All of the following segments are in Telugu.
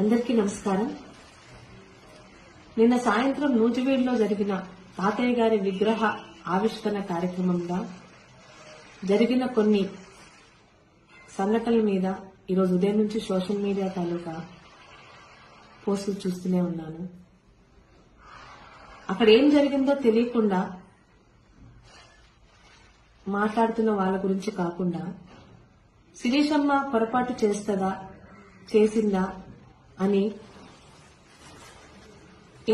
అందరికీ నమస్కారం. నిన్న సాయంత్రం నూజివీడులో జరిగిన తాతయ్య గారి విగ్రహ ఆవిష్కరణ కార్యక్రమంలో జరిగిన కొన్ని సంఘటనల మీద ఈరోజు ఉదయం నుంచి సోషల్ మీడియా తాలూకా పోస్టులు చూస్తూనే ఉన్నాను. అక్కడ ఏం జరిగిందో తెలియకుండా మాట్లాడుతున్న వాళ్ళ గురించి కాకుండా శిరీషమ్మ పొరపాటు చేసిందా అని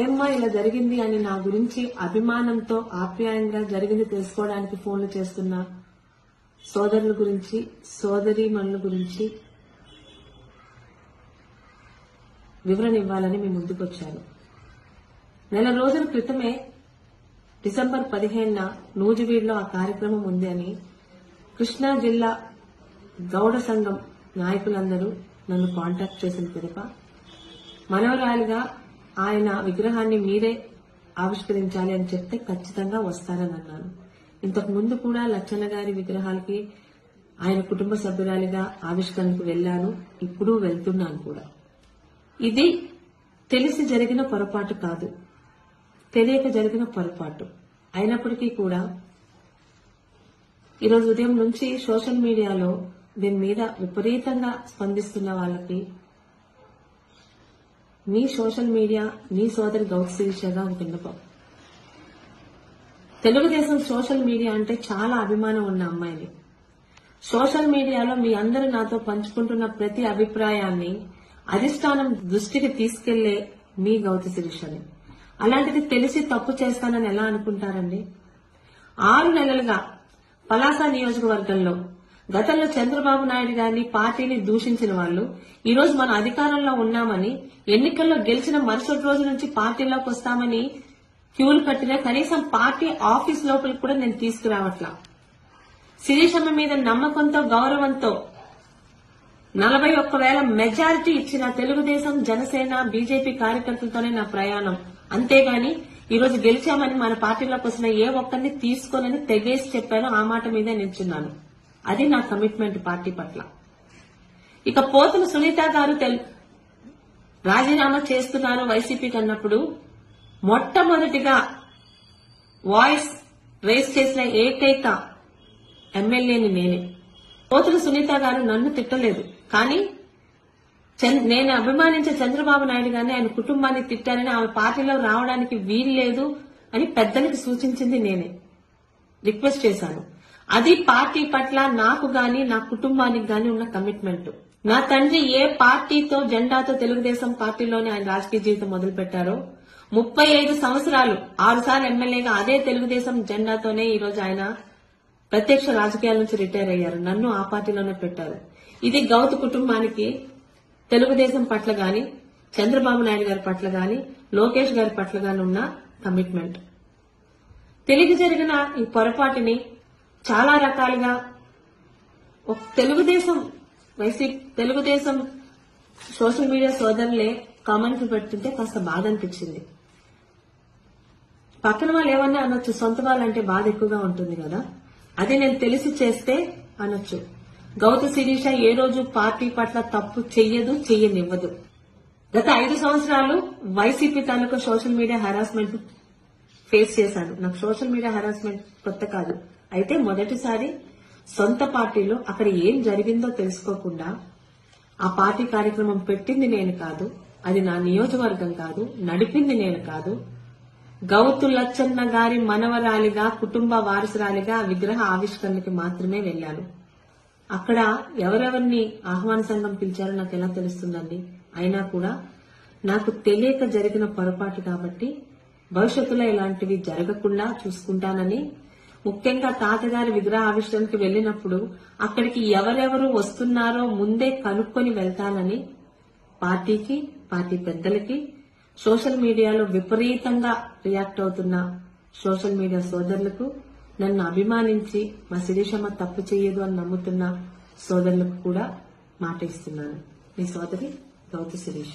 ఏమ్మా ఇలా జరిగింది అని నా గురించి అభిమానంతో ఆప్యాయంగా జరిగింది తెలుసుకోవడానికి ఫోన్లు చేస్తున్న సోదరుల గురించి సోదరీమణుల గురించి వివరణ ఇవ్వాలని మీ ముందుకొచ్చాను. నెల రోజుల క్రితమే డిసెంబర్ 15న నూజివీడులో ఆ కార్యక్రమం ఉంది అని కృష్ణా జిల్లా గౌడ సంఘం నాయకులందరూ నన్ను కాంటాక్ట్ చేసిన పిదప మనవరాలిగా ఆయన విగ్రహాన్ని మీరే ఆవిష్కరించాలి అని చెప్తే ఖచ్చితంగా వస్తానని అన్నాను. ఇంతకు ముందు కూడా లచ్చన్న గారి విగ్రహాలకి ఆయన కుటుంబ సభ్యురాలిగా ఆవిష్కరణకు వెళ్లాను, ఇప్పుడు వెళ్తున్నాను కూడా. ఇది తెలిసి జరిగిన పొరపాటు కాదు, తెలియక జరిగిన పొరపాటు. అయినప్పటికీ కూడా ఈరోజు ఉదయం నుంచి సోషల్ మీడియాలో దీని మీద విపరీతంగా స్పందిస్తున్న వాళ్ళకి మీ సోషల్ మీడియా మీ సోదరి గౌతు శిరీషగా ఒక విన్నపం. తెలుగుదేశం సోషల్ మీడియా అంటే చాలా అభిమానం ఉన్న అమ్మాయిని. సోషల్ మీడియాలో మీ అందరూ నాతో పంచుకుంటున్న ప్రతి అభిప్రాయాన్ని అధిష్టానం దృష్టికి తీసుకెళ్లే మీ గౌతు శిరీషని. అలాంటిది తెలిసి తప్పు చేస్తానని ఎలా అనుకుంటారండి? 6 నెలలుగా పలాస నియోజకవర్గంలో గతంలో చంద్రబాబు నాయుడు గారిని పార్టీని దూషించిన వాళ్ళు ఈ రోజు మన అధికారంలో ఉన్నామని ఎన్నికల్లో గెలిచిన మరుసటి రోజు నుంచి పార్టీలోకి వస్తామని క్యూలు కట్టినా కనీసం పార్టీ ఆఫీస్ లోపలికి కూడా నేను తీసుకురావట్లా. శిరీషమ్మ మీద నమ్మకంతో గౌరవంతో 41,000 మెజారిటీ ఇచ్చిన తెలుగుదేశం జనసేన బీజేపీ కార్యకర్తలతోనే నా ప్రయాణం. అంతేగాని ఈరోజు గెలిచామని మన పార్టీలోకి వస్తున్న ఏ ఒక్కరిని తీసుకోనని తెగేసి చెప్పాను. ఆ మాట మీదే నిల్చున్నాను. అది నా కమిట్మెంట్ పార్టీ పట్ల. ఇక పోతుల సునీత గారు రాజీనామా చేస్తున్నారు వైసీపీకి అన్నప్పుడు మొట్టమొదటిగా వాయిస్ రేస్ చేసిన ఏకైక ఎమ్మెల్యేని నేనే. పోతుల సునీత గారు నన్ను తిట్టలేదు, కానీ నేను అభిమానించే చంద్రబాబు నాయుడు గారిని ఆయన కుటుంబాన్ని తిట్టారని ఆమె పార్టీలో రావడానికి వీల్లేదు అని పెద్దలకు సూచించింది నేనే. రిక్వెస్ట్ చేశాను. అది పార్టీ పట్ల నాకు గాని నా కుటుంబానికి గాని ఉన్న కమిట్మెంట్. నా తండ్రి ఏ పార్టీతో జెండాతో తెలుగుదేశం పార్టీలోనే ఆయన రాజకీయ జీవితం మొదలు పెట్టారో 35 సంవత్సరాలు 6 సార్లు ఎమ్మెల్యేగా అదే తెలుగుదేశం జెండాతోనే ఈ రోజు ఆయన ప్రత్యక్ష రాజకీయాల నుంచి రిటైర్ అయ్యారు. నన్ను ఆ పార్టీలోనే పెట్టారు. ఇది గౌతు కుటుంబానికి తెలుగుదేశం పట్ల గాని చంద్రబాబు నాయుడు గారి పట్ల గాని లోకేష్ గారి పట్ల గాని ఉన్న కమిట్మెంట్. తెలిసి జరిగిన ఈ పొరపాటుని చాలా రకాలుగా తెలుగుదేశం సోషల్ మీడియా సోదరులే కామెంట్లు పెడుతుంటే కాస్త బాధ అనిపించింది. పక్కన వాళ్ళు ఏమన్నా అనొచ్చు, సొంత వాళ్ళంటే బాధ ఎక్కువగా ఉంటుంది కదా. అది నేను తెలిసి చేస్తే అనొచ్చు. గౌతు శిరీష ఏ రోజు పార్టీ పట్ల తప్పు చెయ్యనివ్వదు. గత 5 సంవత్సరాలు వైసీపీ తాలూకా సోషల్ మీడియా హెరాస్మెంట్ ఫేస్ చేశాను. నాకు సోషల్ మీడియా హెరాస్మెంట్ కొత్త కాదు. అయితే మొదటిసారి సొంత పార్టీలో అక్కడ ఏం జరిగిందో తెలుసుకోకుండా ఆ పార్టీ కార్యక్రమం పెట్టింది నేను కాదు, అది నా నియోజకవర్గం కాదు, నడిపింది నేను కాదు. గౌతు లచ్చన్న గారి మనవరాలిగా కుటుంబ వారసురాలిగా విగ్రహ ఆవిష్కరణకి మాత్రమే వెళ్లాను. అక్కడ ఎవరెవరిని ఆహ్వాన సంఘం పిలిచారో నాకు ఎలా తెలుస్తుందండి? అయినా కూడా నాకు తెలియక జరిగిన పొరపాటు కాబట్టి భవిష్యత్తులో ఇలాంటివి జరగకుండా చూసుకుంటానని, ముఖ్యంగా తాతగారి విగ్రహ ఆవిష్కరణకి వెళ్లినప్పుడు అక్కడికి ఎవరెవరు వస్తున్నారో ముందే కనుక్కొని వెళ్తానని పార్టీకి, పార్టీ పెద్దలకి, సోషల్ మీడియాలో విపరీతంగా రియాక్ట్ అవుతున్న సోషల్ మీడియా సోదరులకు, నన్ను అభిమానించి మా శిరీషమ్మ తప్పు చేయదు అని నమ్ముతున్న సోదరులకు కూడా మాట ఇస్తున్నాను. మీ సోదరి గౌతు శిరీష.